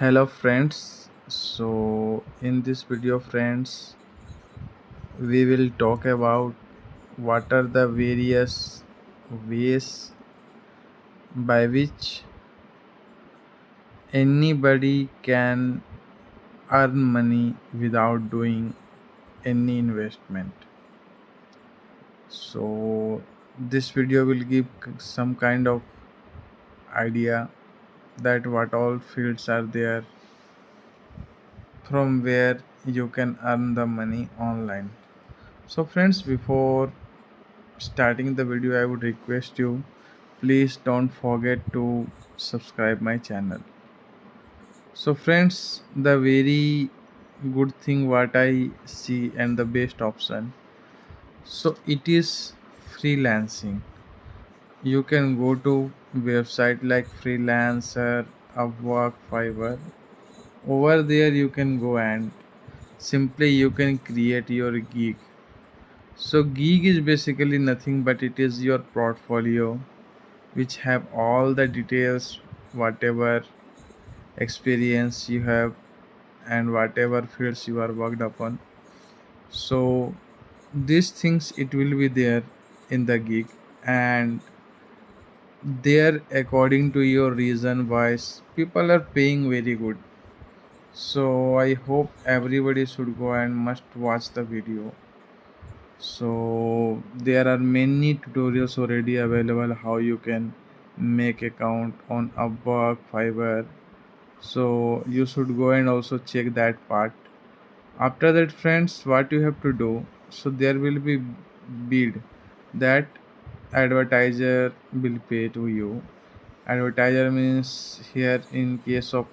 Hello friends, so in this video friends we will talk about what are the various ways by which anybody can earn money without doing any investment. So this video will give some kind of idea that what all fields are there from where you can earn the money online. So friends, before starting the video, I would request you, please don't forget to subscribe my channel. So friends, the very good thing what I see and the best option, so it is freelancing. You can go to website like Freelancer, Upwork, Fiverr. Over there you can go and simply you can create your gig. So gig is basically nothing but it is your portfolio which have all the details, whatever experience you have and whatever fields you are worked upon. So these things it will be there in the gig, and there according to your reason wise people are paying very good. So I hope everybody should go and must watch the video. So there are many tutorials already available how you can make account on Upwork, Fiverr. So you should go and also check that part. After that friends, what you have to do, so there will be bid that advertiser will pay to you. Advertiser means here in case of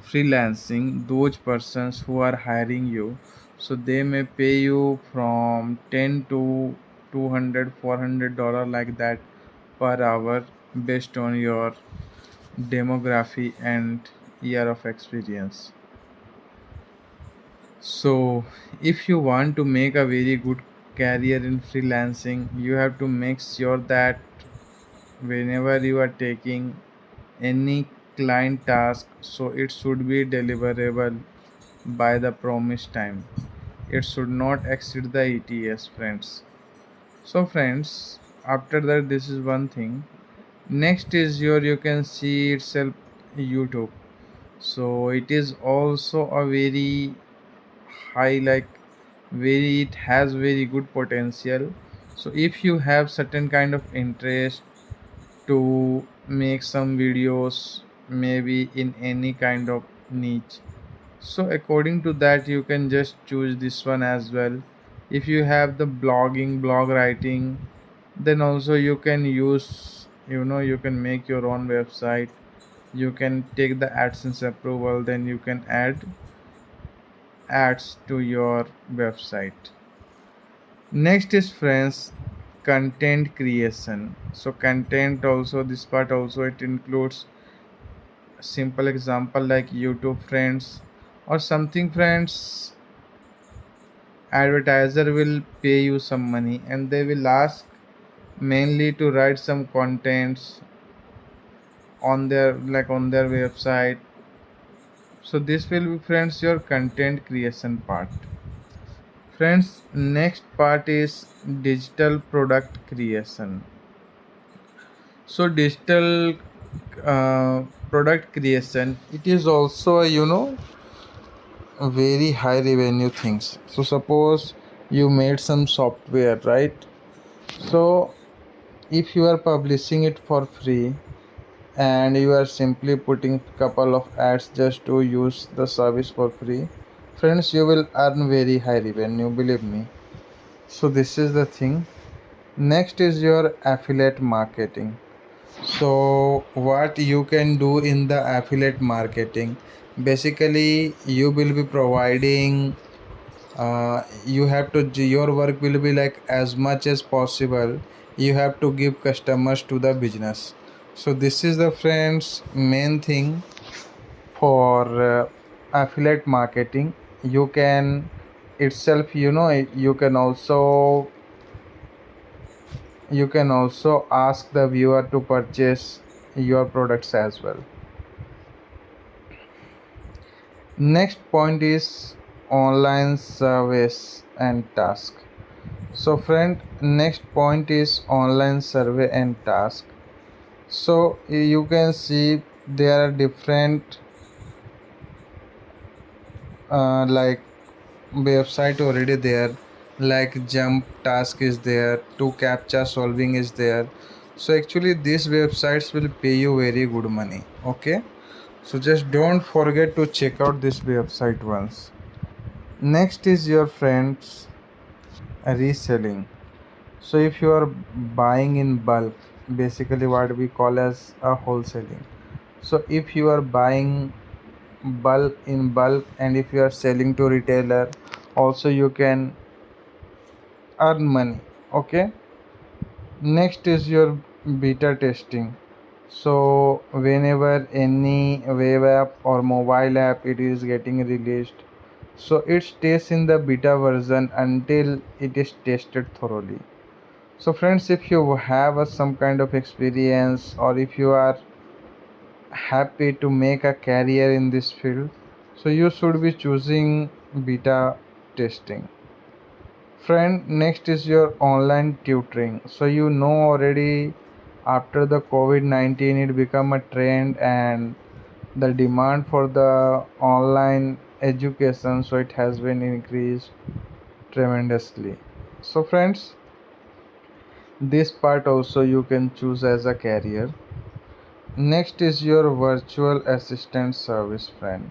freelancing, those persons who are hiring you, so they may pay you from 10 to 200 $400 like that per hour based on your demography and year of experience. So if you want to make a very good career in freelancing, you have to make sure that whenever you are taking any client task, so it should be deliverable by the promised time. It should not exceed the ETS, friends. So friends, after that, this is one thing. Next is your, you can see itself YouTube. So it is also a very high, like very, it has very good potential. So if you have certain kind of interest to make some videos, maybe in any kind of niche, so according to that you can just choose this one as well. If you have the blogging, blog writing, then also you can use, you can make your own website. You can take the AdSense approval, then you can add ads to your website. Next is friends, content creation. So content also, this part also it includes simple example like YouTube friends or something friends. Advertiser will pay you some money and they will ask mainly to write some contents on their, like on their website. So this will be friends your content creation part. Friends, next part is digital product creation. So digital product creation, it is also a very high revenue things. So suppose you made some software, right? So if you are publishing it for free and you are simply putting couple of ads just to use the service for free, friends, you will earn very high revenue, believe me. So this is the thing. Next is your affiliate marketing. So what you can do in the affiliate marketing, basically you will be providing, you have to, your work will be like as much as possible you have to give customers to the business. So this is the friends main thing for affiliate marketing. You can itself, you can also ask the viewer to purchase your products as well. Next point is online service and task. So friend, next point is online survey and task. So you can see there are different like website already there, like jump task is there, to captcha solving is there. So actually these websites will pay you very good money. Okay, so just don't forget to check out this website once. Next is your friends reselling. So if you are buying in bulk, basically what we call as a wholesaling. So if you are buying bulk in bulk and if you are selling to retailer, also you can earn money. Okay, next is your beta testing. So whenever any web app or mobile app it is getting released, so it stays in the beta version until it is tested thoroughly. So friends, if you have some kind of experience or if you are happy to make a career in this field, so you should be choosing beta testing. Friend, next is your online tutoring. So you know already after the COVID-19 it become a trend and the demand for the online education, so it has been increased tremendously. So friends, this part also you can choose as a career. Next is your virtual assistant service, friend.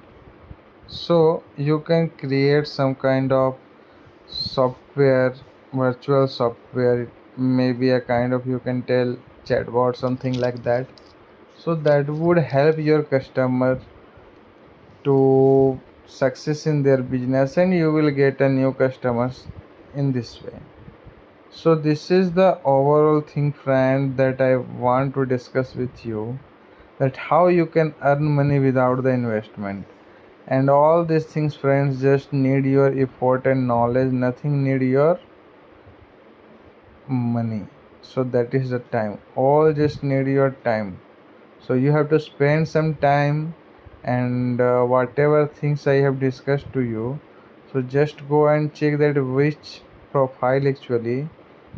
So you can create some kind of software, virtual software, maybe a kind of, you can tell, chatbot, something like that. So that would help your customer to success in their business and you will get a new customers in this way. So this is the overall thing, friend, that I want to discuss with you, that how you can earn money without the investment. And all these things, friends, just need your effort and knowledge, nothing need your money. So that is the time, all just need your time. So you have to spend some time and whatever things I have discussed to you, so just go and check that which profile actually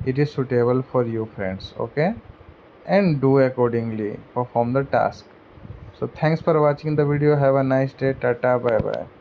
it is suitable for you, friends. Okay, and do accordingly, perform the task. So thanks for watching the video. Have a nice day. Tata, bye bye.